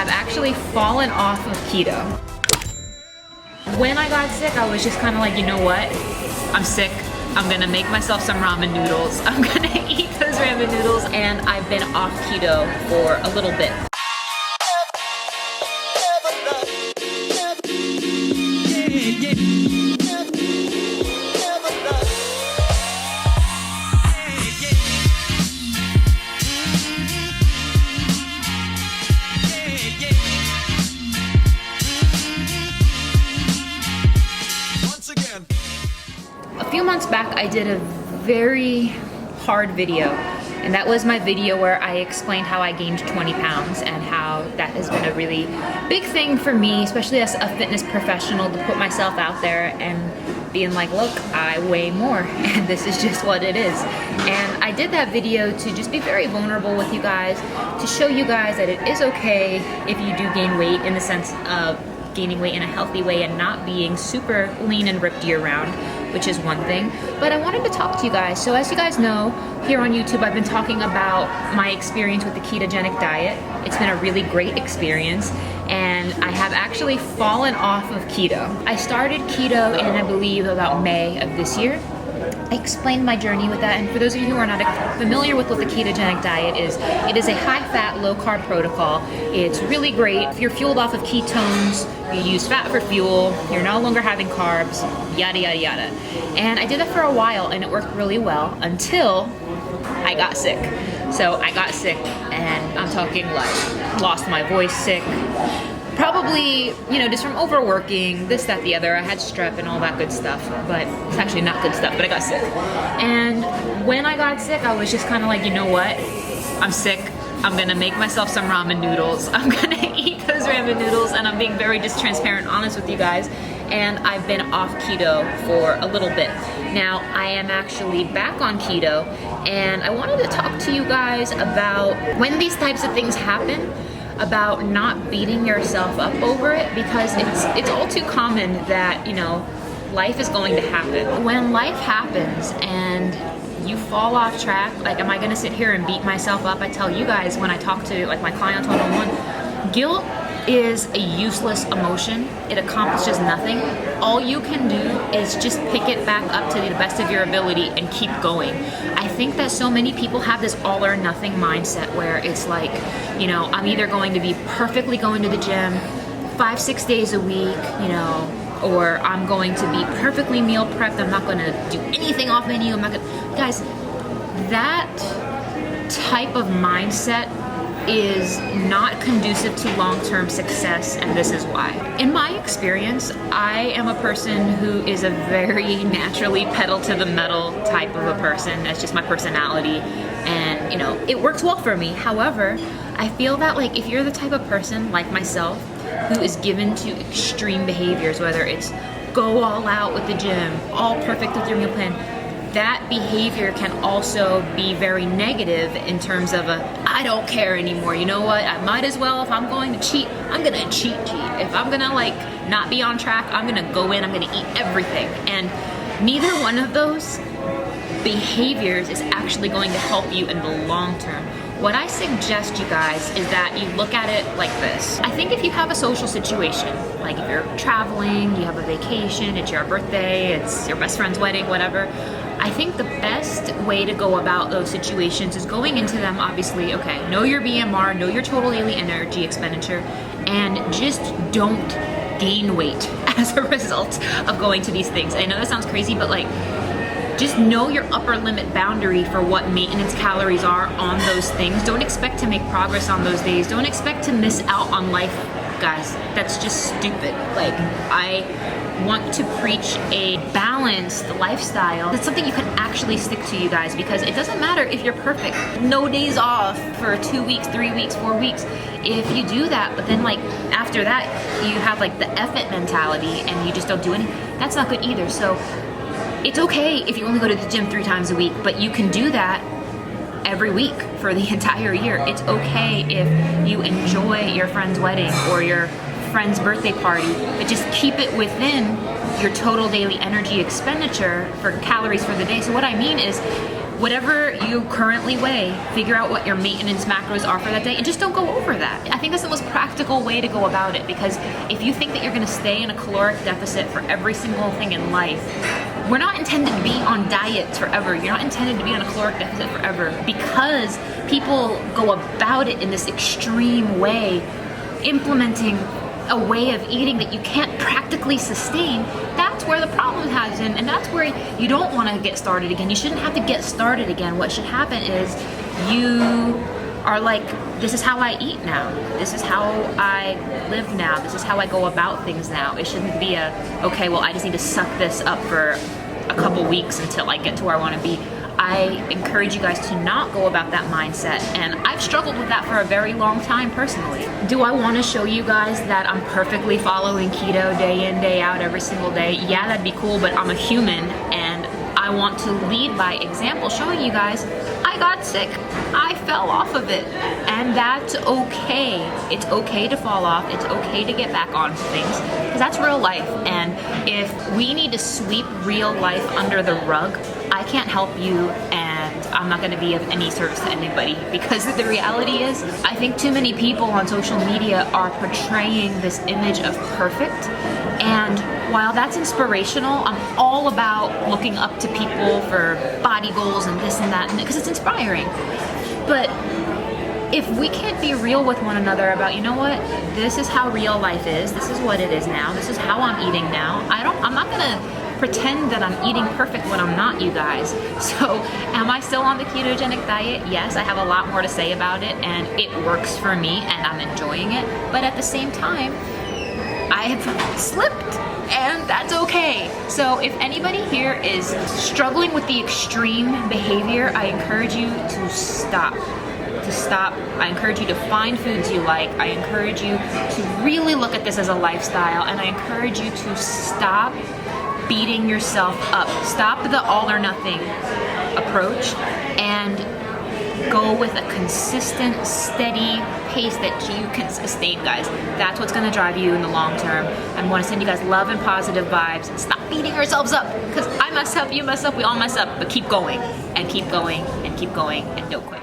have actually fallen off of keto. When I got sick, I was just kind of like, you know what? I'm sick. I'm gonna make myself some ramen noodles. I'm gonna eat those ramen noodles, and I've been off keto for a little bit. A few months back, I did a very hard video, and that was my video where I explained how I gained 20 pounds and how that has been a really big thing for me, especially as a fitness professional, to put myself out there and being like, look, I weigh more and this is just what it is. And I did that video to just be very vulnerable with you guys, to show you guys that it is okay if you do gain weight, in the sense of gaining weight in a healthy way and not being super lean and ripped year round, which is one thing. But I wanted to talk to you guys. So as you guys know, here on YouTube, I've been talking about my experience with the Ketogenic Diet. It's been a really great experience, and I have actually fallen off of keto. I started keto in, I believe, about May of this year. I explained my journey with that, and for those of you who are not familiar with what the Ketogenic Diet is, it is a high-fat, low-carb protocol. It's really great. If you're fueled off of ketones, you use fat for fuel, you're no longer having carbs, yada, yada, yada. And I did that for a while, and it worked really well until I got sick. So I got sick, and I'm talking like lost my voice sick. Probably, you know, just from overworking, this, that, the other. I had strep and all that good stuff, but it's actually not good stuff, but I got sick. And when I got sick, I was just kind of like, you know what? I'm sick. I'm gonna make myself some ramen noodles. I'm gonna eat those ramen noodles, and I'm being very just transparent and honest with you guys. And I've been off keto for a little bit. Now, I am actually back on keto, and I wanted to talk to you guys about when these types of things happen, about not beating yourself up over it, because it's all too common that, you know, life is going to happen. When life happens and you fall off track, like, am I gonna sit here and beat myself up? I tell you guys when I talk to like my clients one-on-one, guilt is a useless emotion. It accomplishes nothing. All you can do is just pick it back up to the best of your ability and keep going. I think that so many people have this all or nothing mindset where it's like, you know, I'm either going to be perfectly going to the gym 5-6 days a week, you know, or I'm going to be perfectly meal prepped. I'm not going to do anything off menu. I'm not going to, guys, that type of mindset is not conducive to long-term success, and this is why. In my experience, I am a person who is a very naturally pedal to the metal type of a person. That's just my personality, and you know, it works well for me. However, I feel that like if you're the type of person like myself who is given to extreme behaviors, whether it's go all out with the gym, all perfect with your meal plan, that behavior can also be very negative in terms of I don't care anymore. You know what? I might as well, if I'm going to cheat, I'm gonna cheat. If I'm gonna like not be on track, I'm gonna go in, I'm gonna eat everything. And neither one of those behaviors is actually going to help you in the long term. What I suggest you guys is that you look at it like this. I think if you have a social situation, like if you're traveling, you have a vacation, it's your birthday, it's your best friend's wedding, whatever, I think the best way to go about those situations is going into them, obviously, okay, know your BMR, know your total daily energy expenditure, and just don't gain weight as a result of going to these things. I know that sounds crazy, but like, just know your upper limit boundary for what maintenance calories are on those things. Don't expect to make progress on those days. Don't expect to miss out on life, guys. That's just stupid. Like, I want to preach a balanced lifestyle. That's something you can actually stick to, you guys, because it doesn't matter if you're perfect. No days off for 2 weeks, 3 weeks, 4 weeks. If you do that, but then like after that, you have like the F it mentality and you just don't do anything, that's not good either. So it's okay if you only go to the gym 3 times a week, but you can do that every week for the entire year. It's okay if you enjoy your friend's wedding or your friend's birthday party, but just keep it within your total daily energy expenditure for calories for the day. So what I mean is, whatever you currently weigh, figure out what your maintenance macros are for that day, and just don't go over that. I think that's the most practical way to go about it, because if you think that you're gonna stay in a caloric deficit for every single thing in life, we're not intended to be on diets forever. You're not intended to be on a caloric deficit forever, because people go about it in this extreme way, implementing a way of eating that you can't practically sustain. That's where the problem has been, and that's where you don't want to get started again. You shouldn't have to get started again. What should happen is you are like, this is how I eat now. This is how I live now. This is how I go about things now. It shouldn't be okay, well, I just need to suck this up for a couple weeks until I get to where I want to be. I encourage you guys to not go about that mindset, and I've struggled with that for a very long time personally. Do I want to show you guys that I'm perfectly following keto day in, day out, every single day? Yeah, that'd be cool, but I'm a human, and I want to lead by example, showing you guys I got sick, I fell off of it, and that's okay. It's okay to fall off, it's okay to get back on things, because that's real life. And if we need to sweep real life under the rug, I can't help you, and I'm not going to be of any service to anybody, because the reality is, I think too many people on social media are portraying this image of perfect, and while that's inspirational, I'm all about looking up to people for body goals and this and that, because it's inspiring. But if we can't be real with one another about, you know what, this is how real life is, this is what it is now, this is how I'm eating now, I'm not gonna pretend that I'm eating perfect when I'm not, you guys. So am I still on the ketogenic diet? Yes, I have a lot more to say about it, and it works for me and I'm enjoying it, but at the same time, I have slipped, and that's okay. So if anybody here is struggling with the extreme behavior, I encourage you to stop. I encourage you to find foods you like. I encourage you to really look at this as a lifestyle, and I encourage you to stop beating yourself up. Stop the all or nothing approach and go with a consistent, steady pace that you can sustain, guys. That's what's gonna drive you in the long term. I wanna send you guys love and positive vibes, and stop beating yourselves up, because I mess up, you mess up, we all mess up, but keep going, and keep going, and keep going, and don't quit.